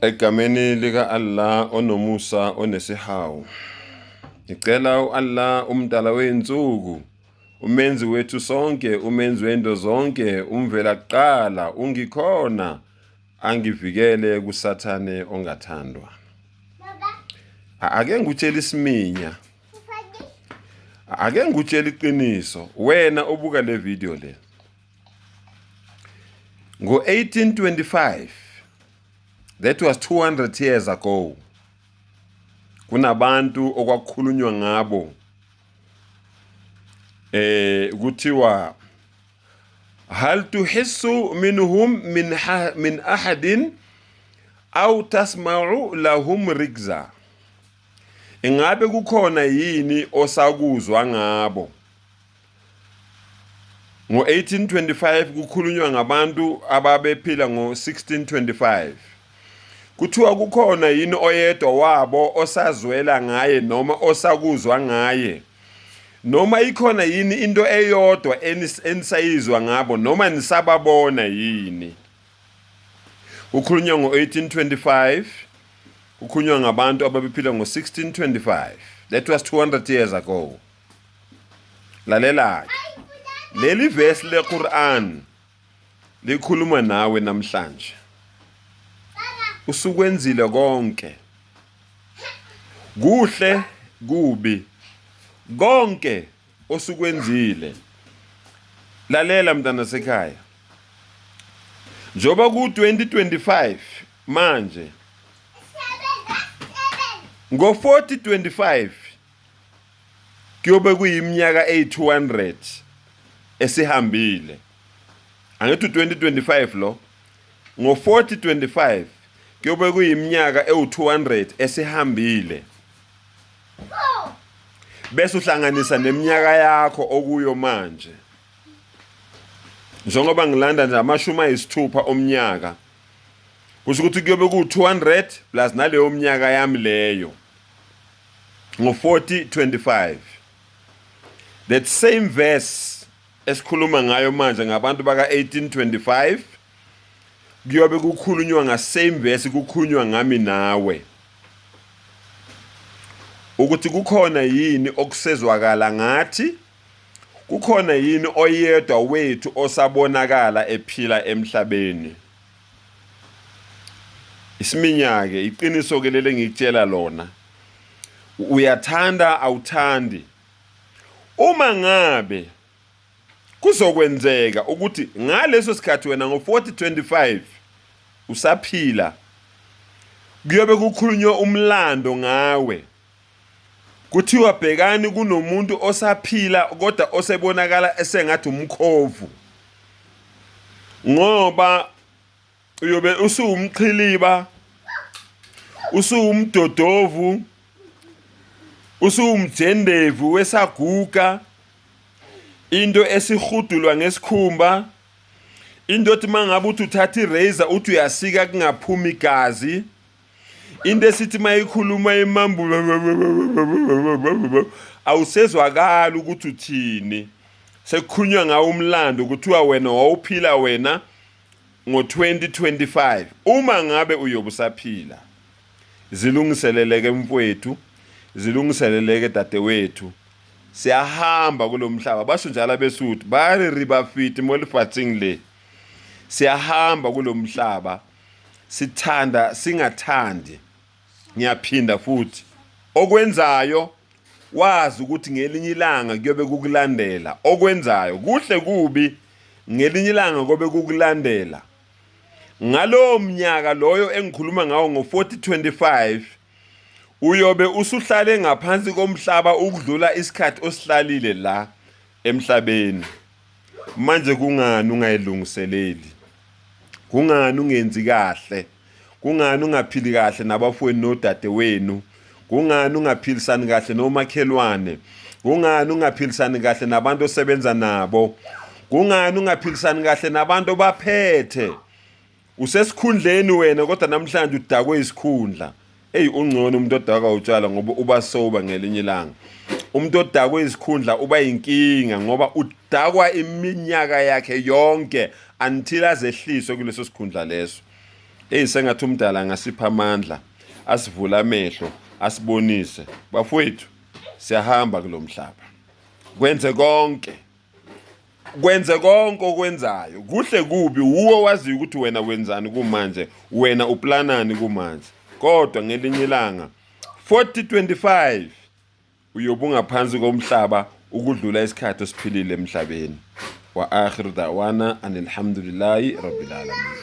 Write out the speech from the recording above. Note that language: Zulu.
Egameni lika Allah onomusa onesihawu. Ngicela uAllah umdala weinsuku, umenzi wethu sonke, umenzi wento zonke, umvela kuqala, ungikhona, angivikele kusathane ongathandwa. Ake ngutshela isiminya. Ake ngutshela iqiniso, wena obuka le video le. Ngo-1825, that was 200 years ago. Kunabantu okwakukhulunywa ngabo kuthiwa hal tuhissu minhum min ahadin aw tasma'u lahum rikza. Ingabe kukhona yini osakuzwa ngabo? Ngo-1825 kukhulunywa ngabantu ababephila ngo-1625. Kuthiwa kukhona yini oyedwa wabo osazwela ngaye noma osakuzwa ngaye, noma ikhona yini into eyodwa enisayizwa ngabo noma nisababona yini? Kukhulunywa ngo-1825, kukhulunywa ngabantu ababephila ngo-1625. That was 200 years ago. Lalela-ke, leli verse leQuran likhuluma nawe namhlanje. Usukwenzile konke, kuhle kubi, konke osukwenzile. Lalela mntana sekhaya, njoba ku-2025 manje, ngo-4025 kuyobe kuyiminyaka eyi-200 esihambile. Angithi 2025 lo, ngo-4025 kuyobe kuyiminyaka ewu-200 esihambile. Bese uhlanganisa neminyaka yakho okuyo manje. Njengoba ngilanda nje amashumi ayisithupha omnyaka, kusho ukuthi kuyobe ku-200 plus naleyo minyaka yami leyo. Ngo-4025, that same verse esikhuluma ngayo manje ngabantu baka-1825, kuyobe kukhulunywa nga-same verse kukhulunywa ngami nawe. Ukuthi kukhona yini okusezwakala ngathi, kukhona yini oyedwa wethu osabonakala ephila emhlabeni. Isiminya-ke, iqiniso-ke leli ngikutshela lona, uyathanda awuthandi. Uma ngabe kuzokwenzeka ukuthi ngaleso sikhathi wena ngo-4025 usaphila, kuyobe kukhulunywa umlando ngawe. Kuthiwa bhekani kunomuntu osaphila kodwa osebonakala esengathi umkhovu, ngoba uyobe usuwumqhiliba, usuwumdodovu, usuwumjendevu wesaguga, into esihudulwa ngesikhumba, into ethi mangabe uthi uthatha irazor uthi uyasika kungaphumi igazi, into esithi mayikhuluma imambu awusezwakala ukuthi uthini. Sekukhulunywa ngawo umlando kuthiwa wena wawuphila wena ngo-2025. Uma ngabe uyobe usaphila, zilungiseleleke mfowethu, zilungiseleleke dadewethu, siyahamba kulomhlaba. Basho njalo abeSuthu bari riba fit molifatsing le. Siyahamba kulomhlaba, sithanda singathandi. Ngiyaphinda futhi, okwenzayo wazi ukuthi ngelinye ilanga kuyobe kukulandela. Okwenzayo kuhle kubi, ngelinye ilanga kuyobe kukulandela. Ngalowo mnyaka loyo engikhuluma ngawo ngo-4025, uyobe usuhlale ngaphansi komhlaba ukudlula isikhathi osihlalile la emhlabeni. Manje kungani ungayilungiseleli? Kungani ungenzi kahle? Kungani ungaphili kahle nabafowenu nodadewenu? Kungani ungaphilisani kahle nomakhelwane? Kungani ungaphilisani kahle nabantu osebenza nabo? Kungani ungaphilisani kahle nabantu obaphethe? Usesikhundleni wena kodwa namhlanje udakwe isikhundla. Ungcono umuntu odakwa utshala ngoba uba soba ngelinye ilanga. Umuntu odakwe isikhundla uba inkinga ngoba udakwa iminyaka yakhe yonke until azehliswe kuleso sikhundla leso. sengathi umdala angasipha amandla, asivula amehlo, asibonise bafowethu siyahamba kulomhlaba. Kwenze konke okwenzayo, kuhle kubi uwo waziyo ukuthi wena wenzani kumanje, wena uplanani kumanje. Kodwa ngelinye ilanga 4025 uyobe ungaphansi komhlaba ukudlula isikhathi esiphilile emhlabeni. Wa akhiru da'wana anilhamdulillahi rabbil alamin.